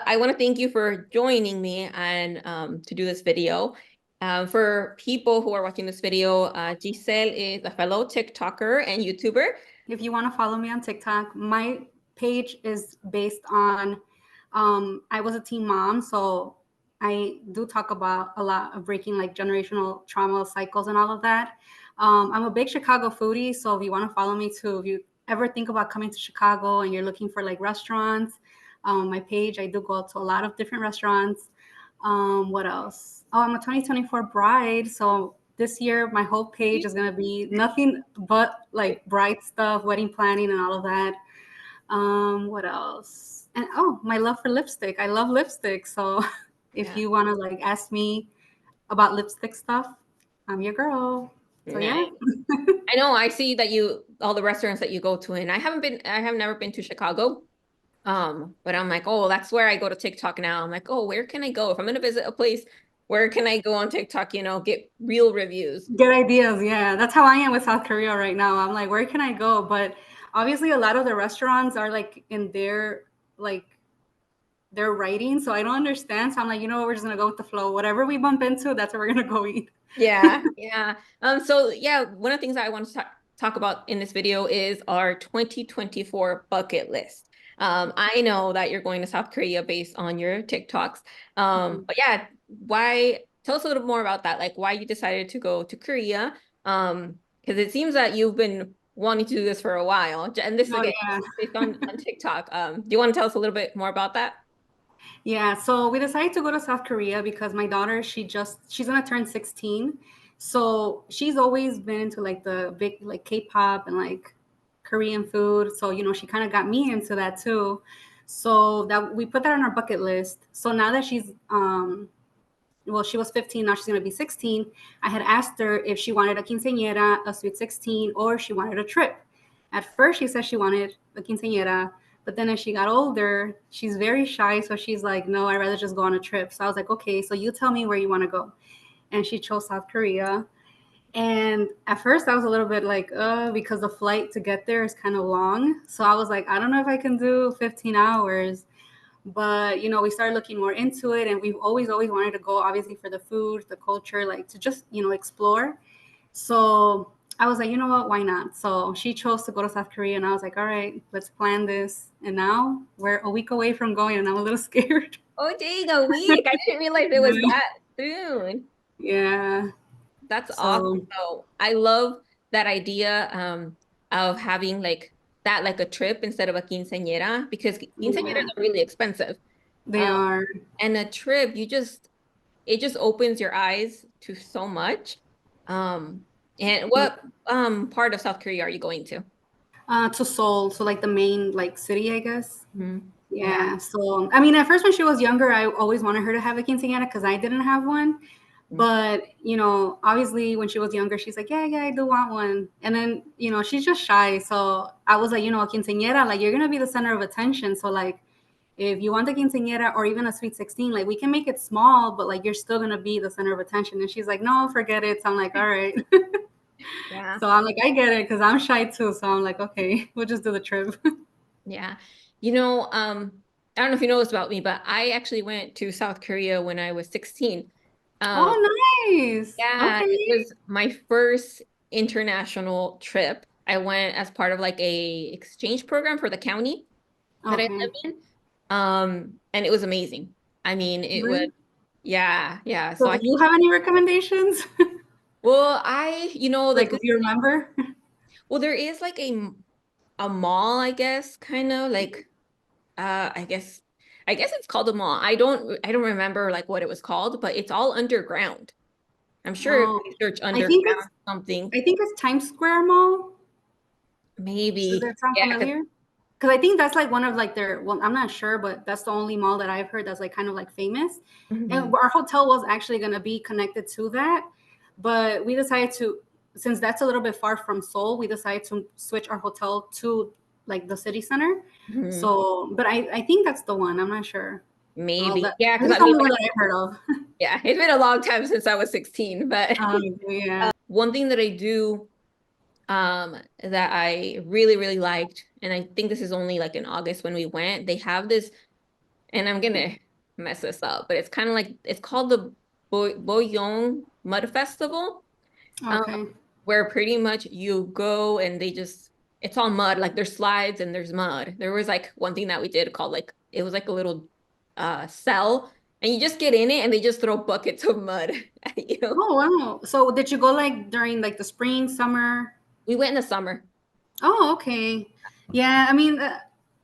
I want to thank you for joining me and to do this video. For people who are watching this video, Gissell is a fellow TikToker and YouTuber. If you want to follow me on TikTok, my page is based on, I was a teen mom, so I do talk about a lot of breaking like generational trauma cycles and all of that. I'm a big Chicago foodie, so if you want to follow me too, if you ever think about coming to Chicago and you're looking for like restaurants, my page, I do go to a lot of different restaurants. What else? Oh, I'm a 2024 bride, so this year my whole page is gonna be nothing but like bride stuff, wedding planning, and all of that. What else? And oh, my love for lipstick. I love lipstick, so if you wanna like ask me about lipstick stuff, I'm your girl. So yeah. I know I see that all the restaurants that you go to, and I have never been to Chicago. But I'm like, oh, that's where I go to TikTok now. I'm like, oh, where can I go? If I'm gonna visit a place, where can I go on TikTok, get real reviews? Get ideas, yeah. That's how I am with South Korea right now. I'm like, where can I go? But obviously a lot of the restaurants are like in their writing, so I don't understand. So I'm like, we're just gonna go with the flow. Whatever we bump into, that's what we're gonna go eat. Yeah. So yeah, one of the things that I want to talk about in this video is our 2024 bucket list. I know that you're going to South Korea based on your TikToks. But yeah, tell us a little more about that, like why you decided to go to Korea. Because it seems that you've been wanting to do this for a while. And this again, based on TikTok. Do you want to tell us a little bit more about that? Yeah, so we decided to go to South Korea because my daughter, she's gonna turn 16. So she's always been into like the big like K-pop and like Korean food. So, she kind of got me into that too. So that we put that on our bucket list. So now that she's she was 15, now she's gonna be 16. I had asked her if she wanted a quinceañera, a sweet 16, or she wanted a trip. At first, she said she wanted a quinceañera, but then as she got older, she's very shy. So she's like, no, I'd rather just go on a trip. So I was like, okay, so you tell me where you want to go. And she chose South Korea. And at first I was a little bit like, because the flight to get there is kind of long. So I was like, I don't know if I can do 15 hours. But, we started looking more into it. And we've always wanted to go, obviously, for the food, the culture, like to just, explore. So I was like, you know what, why not? So she chose to go to South Korea, and I was like, all right, let's plan this. And now we're a week away from going, and I'm a little scared. Oh, dang, a week. I didn't realize it was that soon. Yeah. That's awesome. So I love that idea of having like that, like a trip instead of a quinceañera, because quinceañeras are really expensive. They are. And a trip, it just opens your eyes to so much. And what part of South Korea are you going to? To Seoul, so like the main like city, I guess. Mm-hmm. Yeah. So I mean, at first when she was younger, I always wanted her to have a quinceañera because I didn't have one. But obviously when she was younger, she's like, yeah, I do want one. And then she's just shy. So I was like, a quinceañera, like you're gonna be the center of attention. So like, if you want the quinceañera or even a sweet 16, like we can make it small, but like you're still gonna be the center of attention. And she's like, no, forget it. So I'm like, all right. Yeah. So I'm like, I get it because I'm shy too. So I'm like, okay, we'll just do the trip. Yeah. I don't know if you know this about me, but I actually went to South Korea when I was 16. Oh, nice. Yeah, Okay. it was my first international trip. I went as part of like a exchange program for the county that I live in. And it was amazing. I mean, it was, yeah. So do you have any recommendations? Well, Like if you remember. Well, there is like a mall, I guess, kind of like I guess it's called a mall. I don't remember like what it was called, but it's all underground. I'm sure if you search underground something. I think it's Times Square Mall. Maybe. Does that sound familiar? Because I think that's like one of like well, I'm not sure, but that's the only mall that I've heard that's like kind of like famous. And our hotel was actually going to be connected to that. But we decided since that's a little bit far from Seoul, we decided to switch our hotel to like the city center. So, but I think that's the one. I'm not sure. Maybe. Yeah, because that's the only one that I've heard of. Yeah, it's been a long time since I was 16, but one thing that I do that I really liked, and I think this is only like in August when we went, they have this and I'm gonna mess this up, but it's kind of like it's called the Boyong Mud Festival, um, Okay. where pretty much you go and they just it's all mud, like there's slides and there's mud. There was like one thing that we did called like it was like a little cell, and you just get in it and they just throw buckets of mud at you. Oh wow. So did you go like during like the spring, summer? We went in the summer. Oh, okay. Yeah, I mean,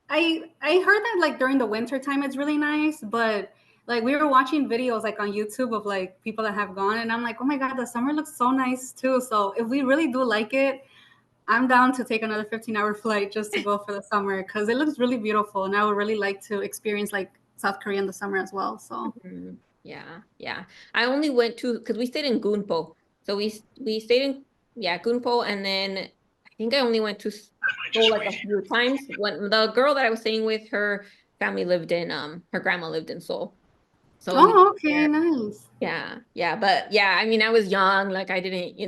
I heard that like during the winter time it's really nice, but like we were watching videos like on YouTube of like people that have gone, and I'm like, oh my god, the summer looks so nice too. So if we really do like it, I'm down to take another 15-hour flight just to go for the summer because it looks really beautiful, and I would really like to experience like South Korea in the summer as well. So. Mhm. Yeah, yeah. I only went to because we stayed in Gunpo, so we stayed in yeah Gunpo, and then I think I only went to Seoul like a few times. When the girl that I was staying with, her family lived in her grandma lived in Seoul, so we Oh, okay, there. nice. Yeah, yeah, but yeah, I mean, I was young, like I didn't,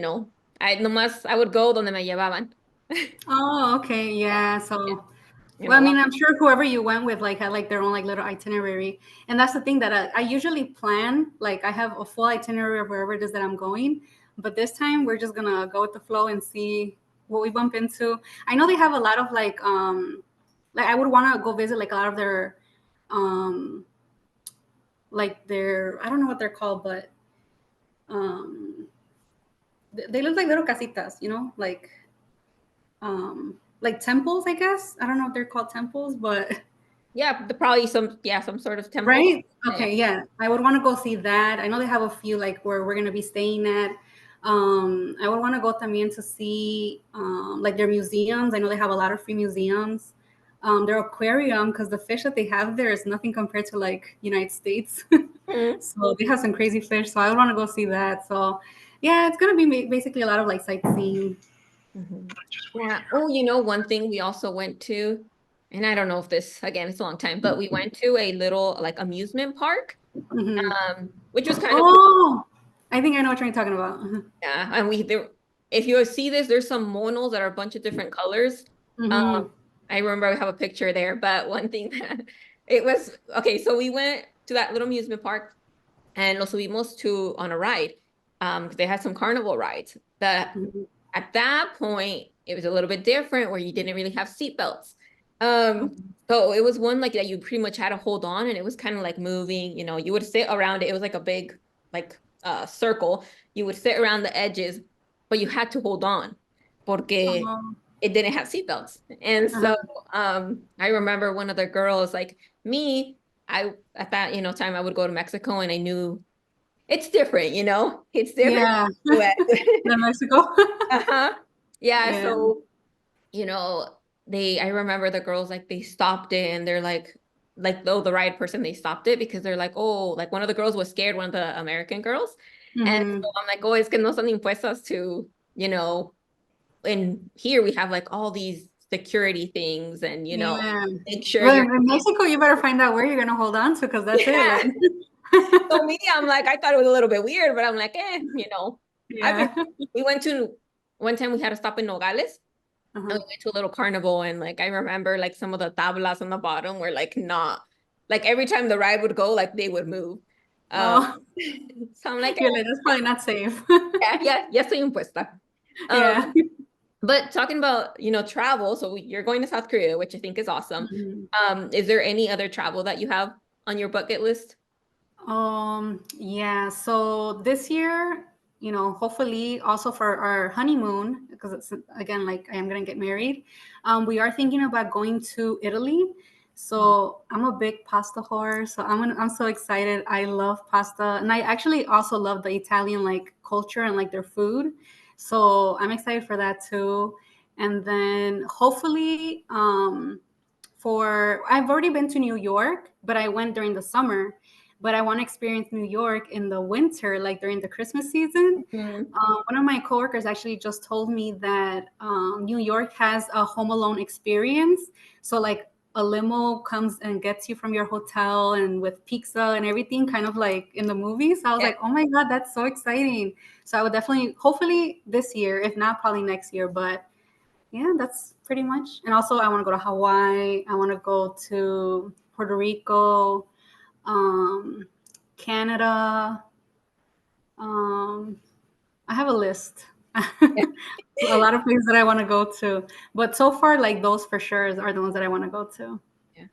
I nomás I would go donde me llevaban. Oh, okay, Yeah, yeah. yeah, So well, I mean, walk. I'm sure whoever you went with like had like their own like little itinerary, and that's the thing that I usually plan. Like I have a full itinerary of wherever it is that I'm going, but this time we're just gonna go with the flow and see what we bump into. I know they have a lot of like I would want to go visit like a lot of their um like their I don't know what they're called, but um they look like little casitas, like temples. I guess I don't know if they're called temples, but Yeah, probably some sort of temple. right? Yeah, yeah. Okay, yeah. I would want to go see that. I know they have a few like where we're gonna be staying at. I would want to go también to see like their museums. I know they have a lot of free museums. Their aquarium, because the fish that they have there is nothing compared to like United States. Mhm. So they have some crazy fish. So I would want to go see that. So yeah, it's gonna be basically a lot of like sightseeing. Mhm. Yeah. Oh, one thing we also went to, and I don't know if this, again, it's a long time, but we went to a little like amusement park, Hmm. which was kind of cool. Oh, I think I know what you're talking about. Yeah. And if you see this, there's some monos that are a bunch of different colors. Um, Hmm. I remember we have a picture there, but one thing that it was, okay, so we went to that little amusement park and also we moved to on a ride. 'Cause they had some carnival rides that at that point, it was a little bit different where you didn't really have seatbelts. So it was one like that you pretty much had to hold on and it was kind of like moving, you would sit around it. It was like a big like circle. You would sit around the edges, but you had to hold on porque Um, it didn't have seatbelts. And so uh-huh. I remember one of the girls like me, I at that, time I would go to Mexico and I knew it's different, it's different Yeah, from the US. the Mexico. Uh-huh. Yeah, Yeah. so, you know, I remember the girls like they stopped it and they're like though the ride person, they stopped it because they're like, oh, like one of the girls was scared, one of the American girls. And Hmm. so I'm like, oh, es que no son impuestas to, and here we have like all these security things and, Yeah. make sure Well, you're, in Mexico, you better find out where you're gonna hold on to because that's it. yeah. Like, So me, I'm like, I thought it was a little bit weird, but I'm like, I've been, yeah. we went to, one time we had to stop in Nogales. And Uh-huh. we went to a little carnival and like I remember like some of the tablas on the bottom were like not like every time the ride would go, like they would move. Um Oh, so I'm like, you're like, that's probably not safe. yeah, estoy impuesta. Yeah. But talking about, travel, so you're going to South Korea, which I think is awesome. Mhm. Is there any other travel that you have on your bucket list? Yeah. So this year, hopefully also for our honeymoon, because it's again like I am gonna get married. We are thinking about going to Italy. So I'm a big pasta whore. So I'm so excited. I love pasta, and I actually also love the Italian like culture and like their food. So I'm excited for that too. And then hopefully, for I've already been to New York, but I went during the summer. But I want to experience New York in the winter, like during the Christmas season. Mhm. One of my coworkers actually just told me that New York has a Home Alone experience. So like a limo comes and gets you from your hotel and with pizza and everything, kind of like in the movies. I was Yeah. like, oh my God, that's so exciting. So I would definitely, hopefully this year, if not probably next year, but yeah, that's pretty much. And also, I want to go to Hawaii. I want to go to Puerto Rico. um, Canada. Um, I have a list. Yeah. A lot of places that I want to go to, but so far, like those for sure are the ones that I want to go to. Yeah.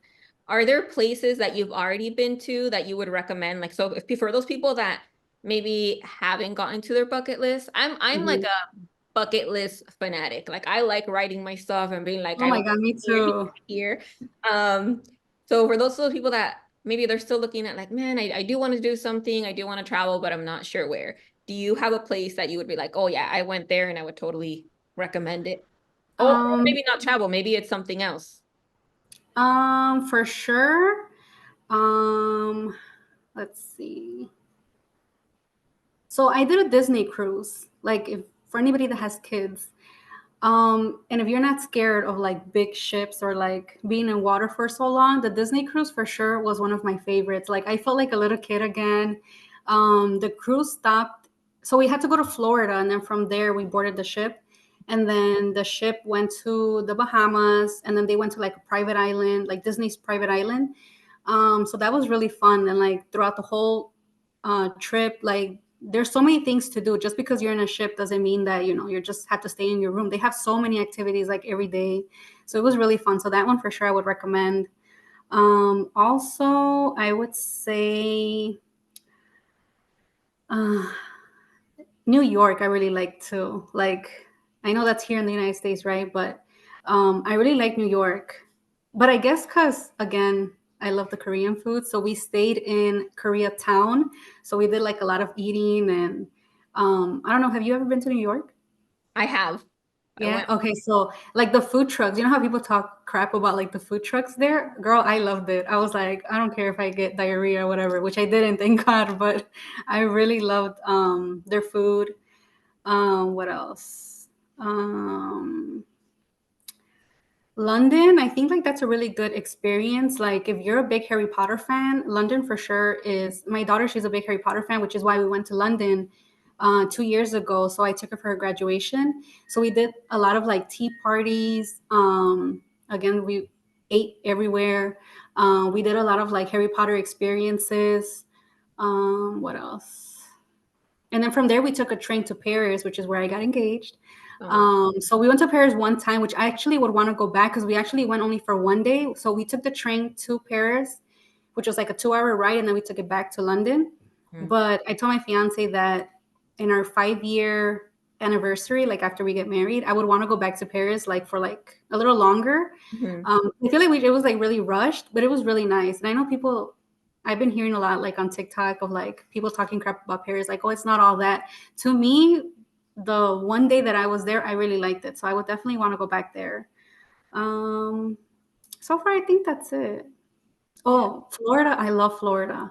Are there places that you've already been to that you would recommend? Like, so if for those people that maybe haven't gotten to their bucket list, I'm like Mhm. a bucket list fanatic. Like I like writing my stuff and being like, Oh I my want God, me here, too. here. Um, so for those people that maybe they're still looking at like, man, I do want to do something, I do want to travel, but I'm not sure where. Do you have a place that you would be like, oh yeah, I went there and I would totally recommend it? Or Um, maybe not travel, maybe it's something else. for sure. Um, let's see. So I did a Disney cruise. Like, if for anybody that has kids, and if you're not scared of like big ships or like being in water for so long, the Disney cruise for sure was one of my favorites. Like I felt like a little kid again. The cruise stopped, so we had to go to Florida, and then from there we boarded the ship, and then the ship went to the Bahamas, and then they went to like a private island, like Disney's private island. So that was really fun, and like throughout the whole trip, like there's so many things to do. Just because you're in a ship doesn't mean that you just have to stay in your room. They have so many activities like every day, so it was really fun. So that one for sure I would recommend. Also I would say uh, New York. I really like too. Like I know that's here in the United States, right? But I really like New York. But I guess because again, I love the Korean food, so we stayed in Koreatown. So we did like a lot of eating, and I don't know. Have you ever been to New York? I have. I Yeah. went. Okay. So like the food trucks, you know how people talk crap about like the food trucks there? Girl, I loved it. I was like, I don't care if I get diarrhea or whatever, which I didn't, thank God. But I really loved their food. What else? Um, London, I think like that's a really good experience. Like if you're a big Harry Potter fan, London for sure is. My daughter, she's a big Harry Potter fan, which is why we went to London 2 years ago. So I took her for her graduation. So we did a lot of like tea parties. Again, we ate everywhere. We did a lot of like Harry Potter experiences. What else? And then from there, we took a train to Paris, which is where I got engaged. Oh. So we went to Paris one time, which I actually would want to go back because we actually went only for one day. So we took the train to Paris, which was like a 2 hour ride, and then we took it back to London. Mhm. But I told my fiance that in our 5 year anniversary, like after we get married, I would want to go back to Paris, like for like a little longer. Mhm. I feel like it was like really rushed, but it was really nice. And I know people, I've been hearing a lot like on TikTok of like people talking crap about Paris, like, oh, it's not all that. To me, the one day that I was there, I really liked it. So I would definitely want to go back there. Um, so far, I think that's it. Yeah. Oh, Florida. I love Florida.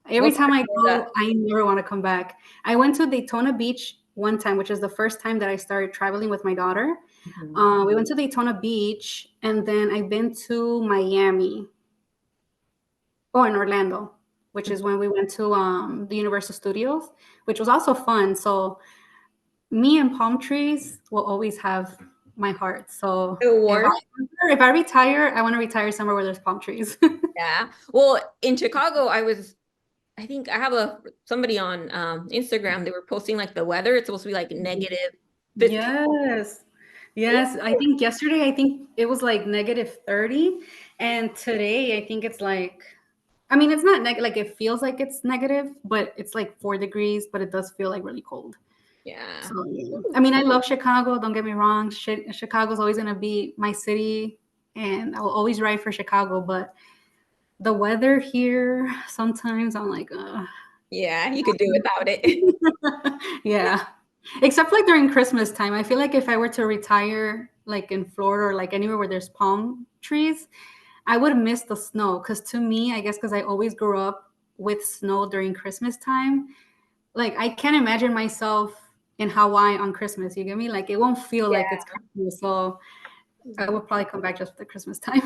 Every What part time I of go, Florida? I never want to come back. I went to Daytona Beach one time, which is the first time that I started traveling with my daughter. Mhm. We went to Daytona Beach, and then I've been to Miami. Oh, in Orlando, which is when we went to the Universal Studios, which was also fun. So me and palm trees will always have my heart. So The war. if I retire, I want to retire somewhere where there's palm trees. Yeah. Well, in Chicago, I think I have somebody on Instagram, they were posting like the weather. It's supposed to be like negative 15. Yes. Yes. I Ooh. think yesterday, I think it was like negative 30. And today, I think it's like, I mean, it's not like it feels like it's negative, but it's like 4 degrees, but it does feel like really cold. Yeah. So, yeah. I Ooh. mean, I love Chicago. Don't get me wrong. Chicago's always going to be my city, and I will always ride for Chicago. But the weather here, sometimes I'm like, Yeah, you could do without it. yeah. Except like during Christmas time. I feel like if I were to retire, like in Florida or like anywhere where there's palm trees, I would miss the snow. Because to me, I guess because I always grew up with snow during Christmas time, like I can't imagine myself in Hawaii on Christmas. You get me? Like it won't feel like it's Christmas. So I would probably come back just for the Christmas time.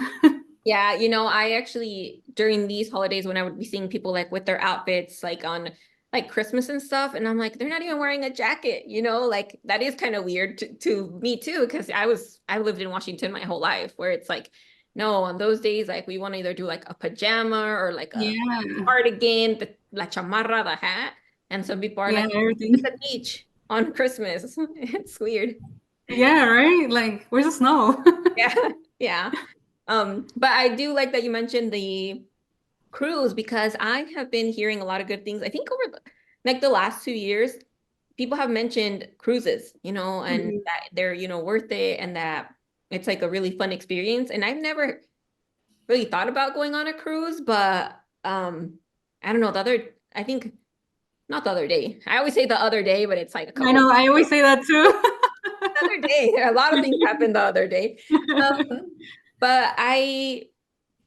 Yeah, I actually during these holidays when I would be seeing people like with their outfits like on like Christmas and stuff, and I'm like, they're not even wearing a jacket, like that is kind of weird to me too, because I lived in Washington my whole life where it's like No, on those days, like we want to either do like a pajama or like a Yeah. cardigan, the la chamarra, the hat. And some people are Yeah, like at everything. the beach on Christmas. It's weird. Yeah, right? Like, where's the snow? Yeah, yeah. But I do like that you mentioned the cruise because I have been hearing a lot of good things. I think over like the last 2 years, people have mentioned cruises, and Mhm. that they're, worth it and that it's like a really fun experience. And I've never really thought about going on a cruise, but I don't know, I think not the other day. I always say the other day, but it's like a I couple know, I always say that too. the other day. A lot of things happened the other day. But I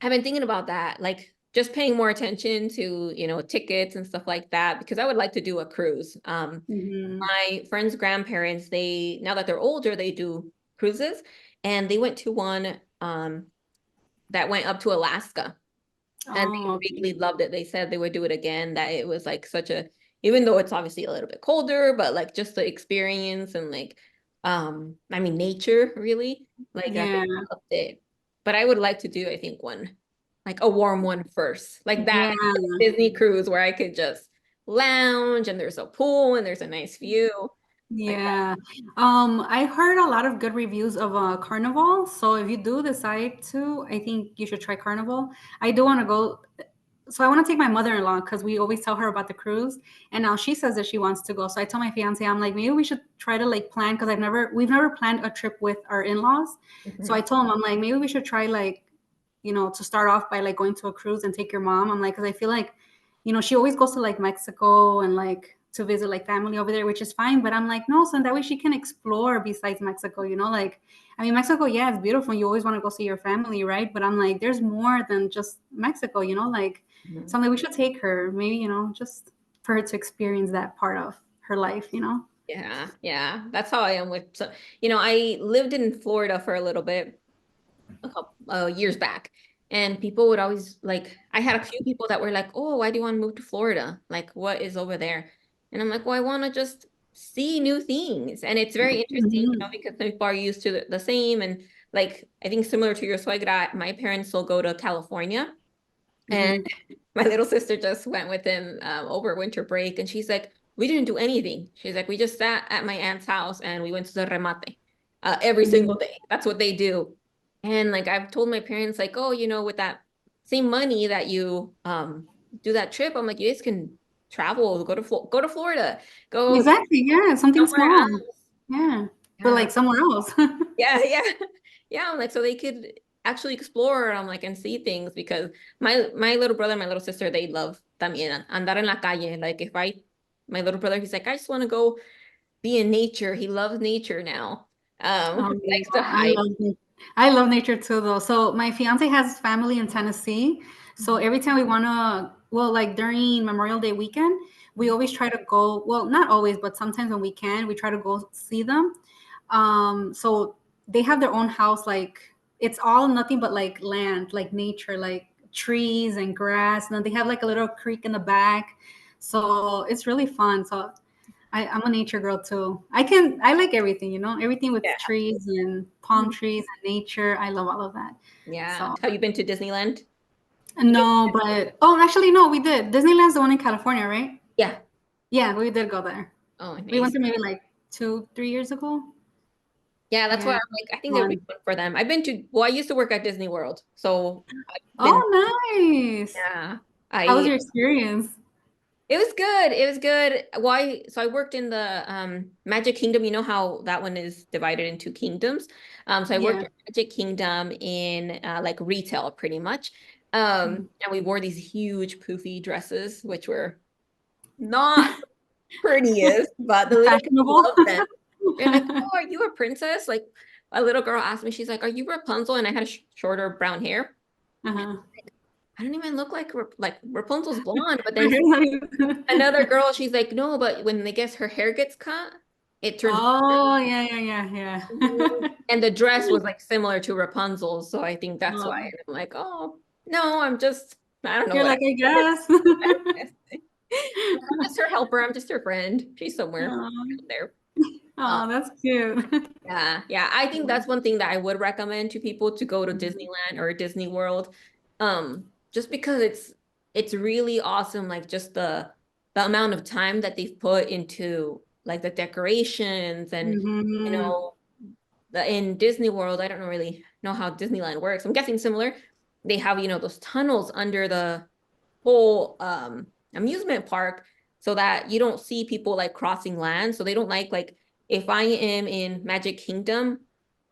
have been thinking about that, like just paying more attention to, tickets and stuff like that, because I would like to do a cruise. Mhm. My friends' grandparents, now that they're older, they do cruises, and they went to one that went up to Alaska, and Oh, they okay. really loved it. They said they would do it again, that it was like even though it's obviously a little bit colder, but like just the experience and like, I mean, nature really, like that they Yeah. loved it. But I would like to do, I think, one, like a warm one first, like that Yeah. Disney cruise where I could just lounge and there's a pool and there's a nice view like that. Yeah. I heard a lot of good reviews of Carnival. So if you do decide to, I think you should try Carnival. I do want to go. So I want to take my mother-in-law because we always tell her about the cruise, and now she says that she wants to go. So I tell my fiance, I'm like, maybe we should try to like plan because we've never planned a trip with our in-laws. So I Mhm. told him, I'm like, maybe we should try like, to start off by like going to a cruise and take your mom. I'm like, because I feel like, she always goes to like Mexico and like to visit like family over there, which is fine. But I'm like, no, so that way she can explore besides Mexico, like, I mean, Mexico, yeah, it's beautiful. You always want to go see your family, right? But I'm like, there's more than just Mexico, like Mhm. something we should take her, maybe, just for her to experience that part of her life. Yeah, yeah, that's how I am with I lived in Florida for a little bit, a couple years back, and people would always like, I had a few people that were like, oh, why do you want to move to Florida, like what is over there? And I'm like, well, I want to just see new things, and it's very interesting, Hmm. because some people are used to the same, and like I think similar to your suegra, my parents will go to California, and Hmm. my little sister just went with him over winter break, and she's like, we didn't do anything. She's like, we just sat at my aunt's house and we went to the remate every single Hmm. day. That's what they do. And like I've told my parents, like, oh, with that same money that you do that trip, I'm like, you guys can travel, go to Florida, go Exactly. Yeah. Something somewhere small. else. Yeah. But Yeah, like somewhere else. yeah, yeah. Yeah, I'm like, so they could actually explore, I'm like, and see things, because my little brother, my little sister, they love también andar en la calle. Like my little brother, he's like, I just want to go be in nature. He loves nature now. Oh, He yeah, likes to I hike. love I love nature too, though. So my fiance has family in Tennessee. So Mhm. every time we wanna, well, like during Memorial Day weekend, we always try to go. Well, not always, but sometimes when we can, we try to go see them. So they have their own house. Like it's all nothing but like land, like nature, like trees and grass. And then they have like a little creek in the back. So it's really fun. So I'm a nature girl too. I like everything, everything with Yeah. trees and palm trees and nature. I love all of that. Yeah. So Have you been to Disneyland? You been? no, but oh, actually, no, we did. Disneyland's the one in California, right? Yeah. Yeah, we did go there. Oh, We went nice. there maybe like 2, 3 years ago. Yeah, that's why Yeah, I'm like, I think that would be fun. fun for them. Well, I used to work at Disney World, so I've been, Oh, nice. yeah. How was I your experience? It was good. It was good. Why? So I worked in the Magic Kingdom. You know how that one is divided into kingdoms. So I worked Yeah. in Magic Kingdom in like retail pretty much. Mhm. And we wore these huge poofy dresses, which were not prettiest, but the little kids Fashionable. loved them. They're like, "Oh, are you a princess?" Like a little girl asked me, she's like, "Are you Rapunzel?" And I had a shorter brown hair. Uh-huh. I don't even look like Rapunzel's blonde, but then another girl, she's like, no, but when they guess her hair gets cut, it turns. Oh, yeah, yeah, yeah, Mhm. yeah. And the dress was like similar to Rapunzel's, so I think that's why. Oh, And I'm like, oh no, I don't know you're what like, I guess. I'm just her helper. I'm just her friend. She's somewhere Um, out there. Oh, that's cute. Yeah, yeah. I think that's one thing that I would recommend to people to go to Disneyland or Disney World. Just because it's really awesome, like just the amount of time that they've put into like the decorations and you Hmm. know the in Disney World, I don't really know how Disneyland works. I'm guessing similar. They have, those tunnels under the whole amusement park so that you don't see people like crossing land. So they don't like if I am in Magic Kingdom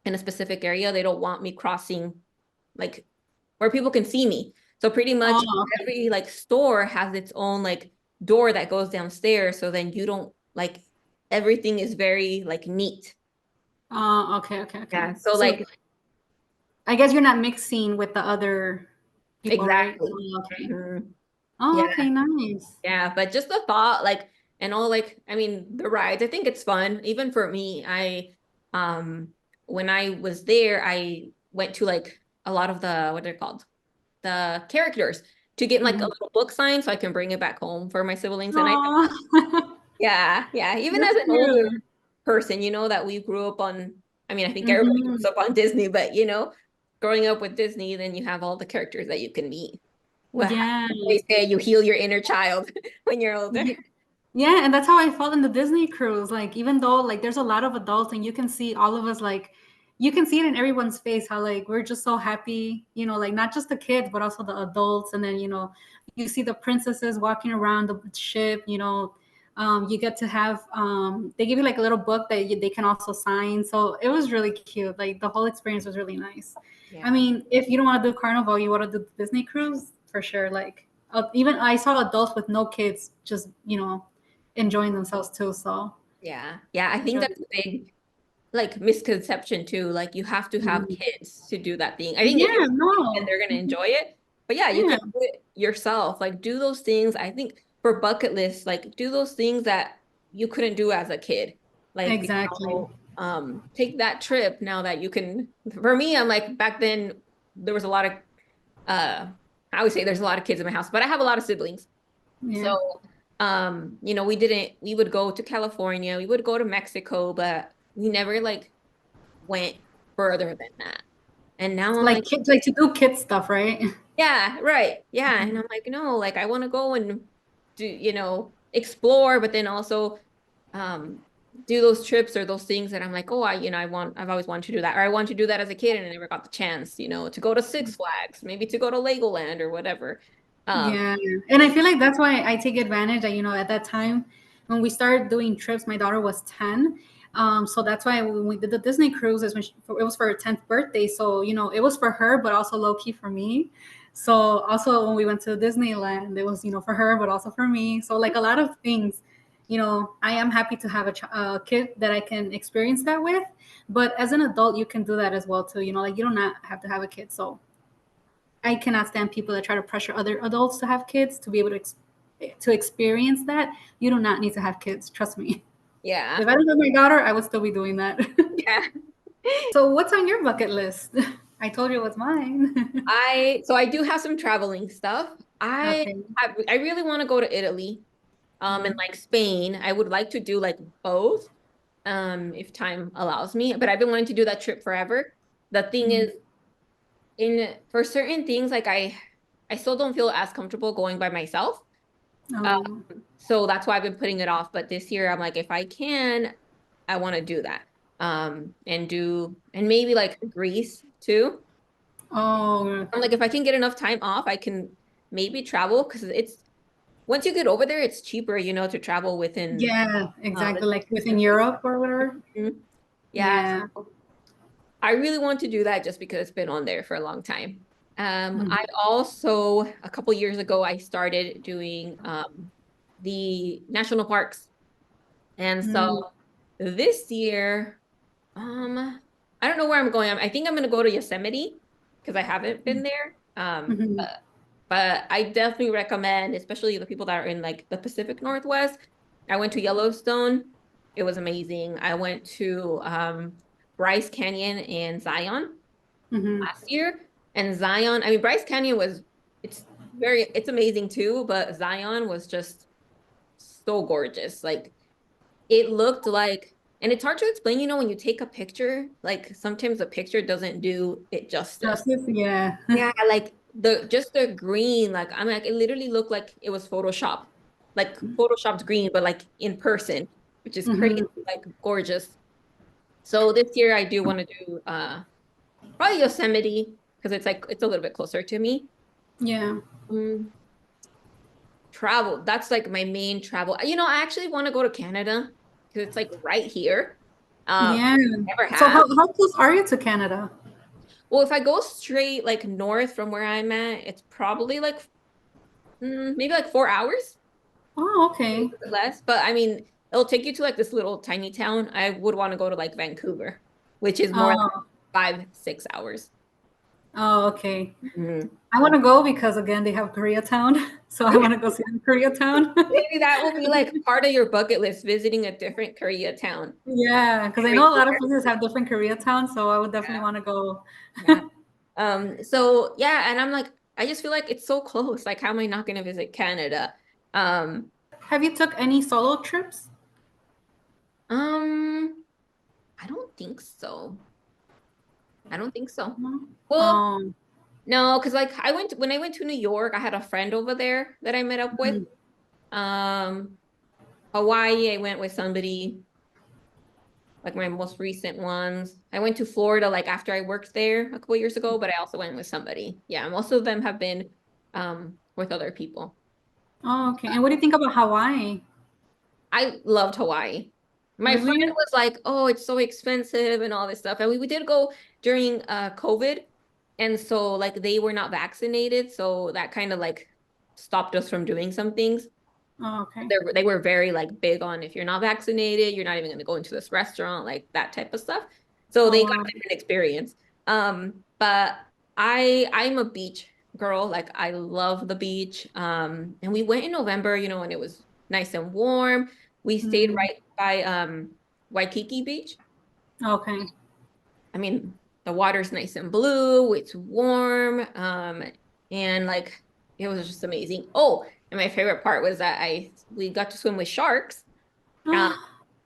in a specific area, they don't want me crossing like where people can see me. So pretty much Oh, every like store has its own like door that goes downstairs. So then you don't like everything is very like neat. okay, okay, okay. Yeah. So So like I guess you're not mixing with the other people, right? exactly. Oh, okay. Mhm. Oh, Yeah. okay, nice. Yeah, but just the thought, like, and all like, I mean, the rides, I think it's fun. Even for me, um, when I was there, I went to like a lot of the, what they're called, the characters to get like a Hmm. little book signed so I can bring it back home for my siblings. And I, Oh, yeah, yeah, even that's as an older cute. person, that we grew up on, I mean, I think everybody Hmm. grows up on Disney, but growing up with Disney, then you have all the characters that you can meet. Well, Yeah. they say you heal your inner child when you're older. Yeah. Yeah, and that's how I felt in the Disney cruise. Like, even though like there's a lot of adults and you can see all of us like you can see it in everyone's face how like we're just so happy, like not just the kids, but also the adults. And then, you see the princesses walking around the ship, you get to have they give you like a little book that they can also sign. So it was really cute. Like the whole experience was really nice. I Yeah. mean, if you don't want to do Carnival, you want to do Disney cruise for sure. Like even I saw adults with no kids just enjoying themselves too. So Yeah. Yeah. I it was think really that's a big like misconception too. Like you have to have mhm. kids to do that thing. I think if you Yeah, and no. they're gonna enjoy it. But yeah, you Yeah, can do it yourself. Like do those things. I think for bucket lists, like do those things that you couldn't do as a kid. Like, exactly. take that trip now that you can. For me, I'm like back then there was a lot of uh I would say there's a lot of kids in my house, but I have a lot of siblings. Yeah. So, we would go to California, we would go to Mexico, but we never like went further than that. And now I'm Like like, kids like to do kid stuff, right? yeah, right. Yeah. And I'm like, no, like I want to go and do, explore, but then also um do those trips or those things that I'm like, oh, I've always wanted to do that. Or I wanted to do that as a kid and I never got the chance, to go to Six Flags, maybe to go to Legoland or whatever. Um, Yeah. And I feel like that's why I take advantage that, at that time when we started doing trips, my daughter was 10. So that's why when we did the Disney cruise, is when it was for her 10th birthday. So, it was for her, but also low key for me. So also when we went to Disneyland, it was, for her, but also for me. So like a lot of things, I am happy to have a kid that I can experience that with. But as an adult, you can do that as well too. Like you don't not have to have a kid. So I cannot stand people that try to pressure other adults to have kids to be able to experience that. You do not need to have kids. Trust me. yeah. If I didn't have my daughter, I would still be doing that. Yeah. So, what's on your bucket list? I told you what's mine. I do have some traveling stuff. Okay. I really want to go to Italy, and Mhm. like Spain. I would like to do like both, if time allows me. But I've been wanting to do that trip forever. The thing is, Mhm. in for certain things, like I still don't feel as comfortable going by myself. Uh, Oh. so that's why I've been putting it off. But this year, I'm like, if I can, I want to do that. And maybe like Greece too. Oh. I'm like, if I can get enough time off, I can maybe travel because it's once you get over there, it's cheaper, to travel within Yeah, the exactly. Like within Europe or whatever. Mhm. Yeah, Yeah. so I really want to do that just because it's been on there for a long time. I Mhm. also a couple years ago I started doing the national parks, and so Mhm. this year, I don't know where I'm going. I think I'm gonna go to Yosemite because I haven't been there. Mhm. But I definitely recommend, especially the people that are in like the Pacific Northwest. I went to Yellowstone. It was amazing. I went to Bryce Canyon and Zion Mhm. last year. And Zion, I mean, Bryce Canyon it's it's amazing too, but Zion was just so gorgeous. Like it looked like And it's hard to explain, when you take a picture, like sometimes the picture doesn't do it justice. Justice, yeah. Yeah, like the green, like I'm like it literally looked like it was Photoshop, like Photoshopped green, but like in person, which is crazy, Hmm. like gorgeous. So this year I do want to do probably Yosemite because it's a little bit closer to me. Yeah. Um, Travel, that's like my main travel. I actually want to go to Canada because it's like right here. Yeah. Never So have. how close are you to Canada? Well, if I go straight like north from where I'm at, it's probably like maybe like 4 hours, Oh, maybe okay. a bit less. But I mean, it'll take you to like this little tiny town. I would want to go to like Vancouver, which is more like Oh, 5, 6 hours. oh, okay. Mhm. I want to go because again they have Koreatown, so I want to go see Koreatown. Maybe that will be like part of your bucket list, visiting a different Korea town Yeah, because I every know a lot of year. places have different Koreatown, so I would definitely Yeah. want to go. Yeah. So yeah, and I'm like, I just feel like it's so close. Like, how am I not gonna visit Canada? Um, Have you took any solo trips? um, I don't think so. I don't think so. No. Well, no, because like when I went to New York, I had a friend over there that I met up with. Mhm. Um, Hawaii, I went with somebody, like my most recent ones. I went to Florida like after I worked there a couple years ago, but I also went with somebody. Yeah, most of them have been with other people. Oh, okay. And what do you think about Hawaii? I loved Hawaii. My friend Really? was like, "Oh, it's so expensive and all this stuff." And we did go during COVID, and so like they were not vaccinated, so that kind of like stopped us from doing some things. Oh, okay. They were very like big on if you're not vaccinated, you're not even going to go into this restaurant, like that type of stuff. So Oh, they got wow. a different experience. But I'm a beach girl. Like I love the beach. And we went in November, and it was nice and warm. We stayed Mhm. right by Waikiki Beach. Okay. I mean, the water's nice and blue, it's warm, and like it was just amazing. Oh, and my favorite part was that we got to swim with sharks. Um,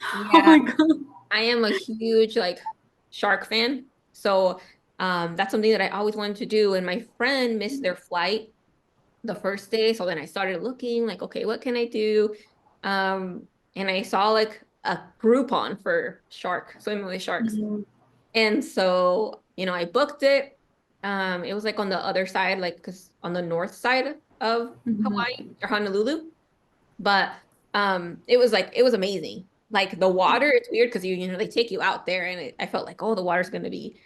Oh yeah, my God. I am a huge like shark fan. So that's something that I always wanted to do. And my friend missed their flight the first day. So then I started looking like, okay, what can I do? And I saw like a Groupon for swimming with sharks. Mhm. And so, I booked it. It was like on the other side, like because on the north side of Mhm. Hawaii or Honolulu. But it was amazing. Like the water, it's weird because they take you out there and I felt like, oh, the water's gonna be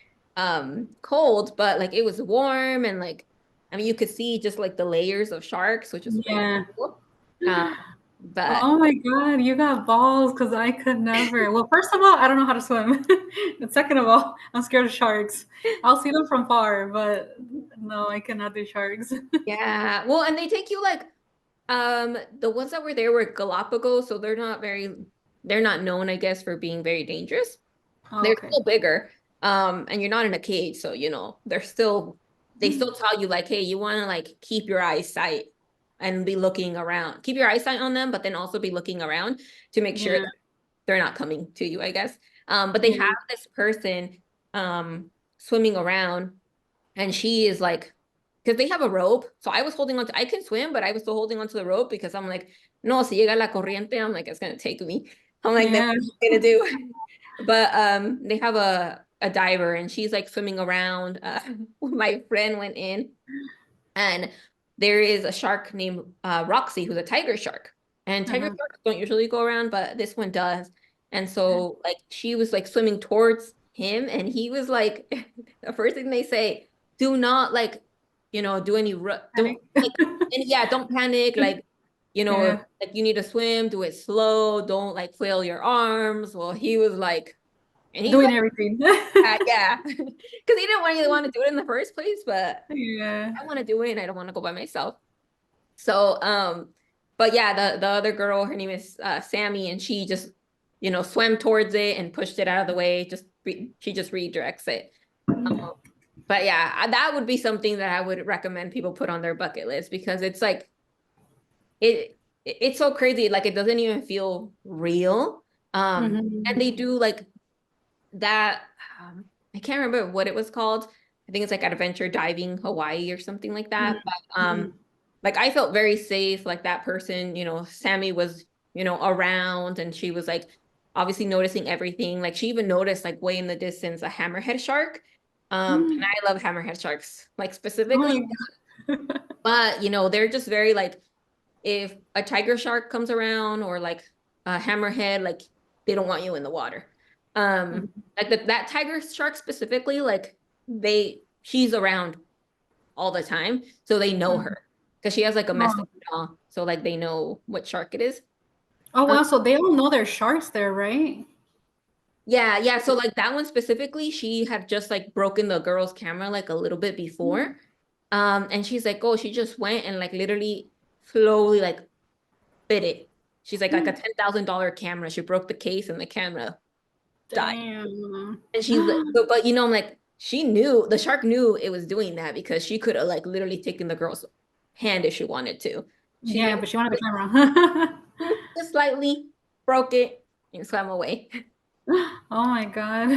cold, but like it was warm and like I mean you could see just like the layers of sharks, which was pretty Yeah. cool. Um, but Oh my God, you got balls because I could never. Well, first of all, I don't know how to swim. And second of all, I'm scared of sharks. I'll see them from far, but no, I cannot do sharks. yeah, well, and they take you like the ones that were there were Galapagos, so they're not known, I guess, for being very dangerous. Oh, They're okay. still bigger. And you're not in a cage, so they still tell you like, hey, you want to like keep your eyesight and be looking around. Keep your eyesight on them, but then also be looking around to make sure Yeah. that they're not coming to you, I guess. But they have Yeah. this person swimming around and she is like, because they have a rope. So I was holding on to, I can swim, but I was still holding onto the rope because I'm like, no, si llega la corriente, I'm like, it's gonna take me. I'm like, then Yeah. what am I gonna do? But they have a diver and she's like swimming around. My friend went in and there is a shark named Roxy who's a tiger shark. And tiger Uh-huh. sharks don't usually go around, but this one does. And so like she was like swimming towards him and he was like the first thing they say, do not like, do any don't Panic. like and yeah, don't panic. Like, if Yeah. like you need to swim, do it slow, don't like flail your arms. Well, he was like and he's Doing like, everything. yeah, because he didn't really want to do it in the first place, but Yeah. I want to do it and I don't want to go by myself. So, but yeah, the other girl, her name is Sammy, and she just, swam towards it and pushed it out of the way. She just redirects it. But yeah, that would be something that I would recommend people put on their bucket list because it's like it's so crazy. Like it doesn't even feel real. And they Mhm. do like that. I can't remember what it was called. I think it's like Adventure Diving Hawaii or something like that. But Mhm. like I felt very safe. Like that person, Sammy was, around, and she was like obviously noticing everything. Like she even noticed like way in the distance a hammerhead shark. And Mm. I love hammerhead sharks, like Oh my specifically. God. But they're just very like, if a tiger shark comes around or like a hammerhead, like they don't want you in the water. Like that tiger shark specifically, like she's around all the time, so they know Mhm. her because she has like a messed Oh. up jaw, so like they know what shark it is. Oh Um, wow, so they all know there's sharks there, right? yeah, yeah. So like that one specifically, she had just like broken the girl's camera like a little bit before. And she's like, oh, she just went and like literally slowly like bit it. She's like a $10,000 camera. She broke the case and the camera died. Damn. And she's like, but I'm like, the shark knew it was doing that because she could have like literally taken the girl's hand if she wanted to. She Yeah, didn't, but she wanted the camera. just slightly broke it and swam away. Oh my God.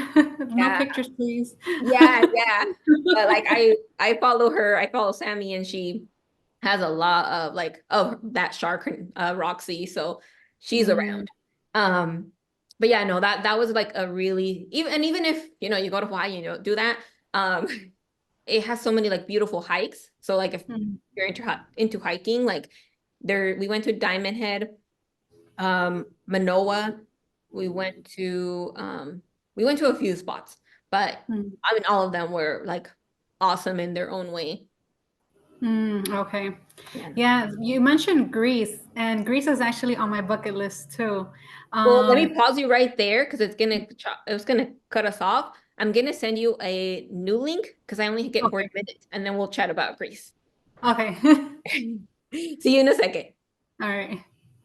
No Yeah, pictures, please. yeah, yeah. But like I follow her, I follow Sammy, and she has a lot of like that shark, Roxy, so she's Mm, around. But yeah, no, that was like a really, even if you go to Hawaii and you don't do that, um it has so many like beautiful hikes. So like if mm, you're into hiking, like we went to Diamond Head, Manoa, we went to a few spots, but mm, I mean all of them were like awesome in their own way. okay. Yeah. Yeah, you mentioned Greece, and Greece is actually on my bucket list too. Well, let me Um, pause you right there because it's gonna cut us off. I'm gonna send you a new link because I only get 40 okay. minutes, and then we'll chat about Greece. Okay. See you in a second. All right.